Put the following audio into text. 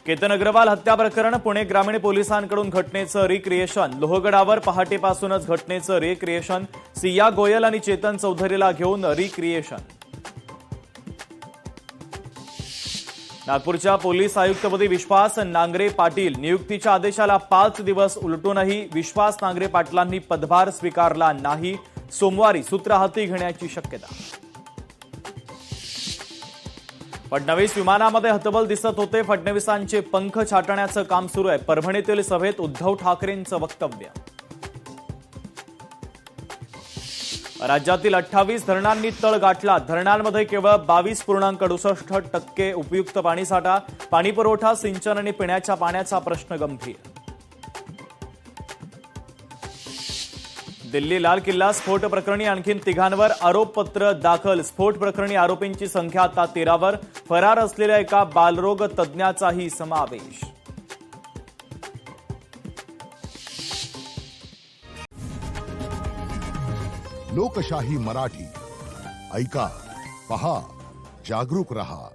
केतन अग्रवाल हत्या प्रकरण पुणे ग्रामीण पोलिसांकडून घटनेचं रिक्रिएशन। लोहगडावर पहाटेपासूनच घटनेचं रिक्रिएशन। सिया गोयल आणि चेतन चौधरीला घेऊन रिक्रिएशन। नागपूरच्या पोलीस आयुक्तपदी विश्वास नांगरे पाटील। नियुक्तीच्या आदेशाला 5 दिवस उलटूनही विश्वास नांगरे पाटलांनी पदभार स्वीकारला नाही। सोमवारी सूत्र हाती घेण्याची शक्यता। फडणवीस विमानामध्ये हतबल दिसत होते। फडणवीसांचे पंख छाटण्याचं काम सुरू आहे। परभणीतील सभेत उद्धव ठाकरेंचं वक्तव्य। राज्यातील 28 धरणांनी तळ गाठला। धरणांमध्ये केवळ 22.68% उपयुक्त पाणीसाठा। पाणीपुरवठा, सिंचन आणि पिण्याच्या पाण्याचा प्रश्न गंभीर। दिल्ली लाल किल्ला स्फोट प्रकरणी आणखी 3 आरोपपत्र दाखल। स्फोट प्रकरणी आरोपींची संख्या आता 13 फरार असलेल्या एका बालरोग तज्ज्ञाचाही समावेश। लोकशाही मराठी ऐका, पहा, जागरूक रहा।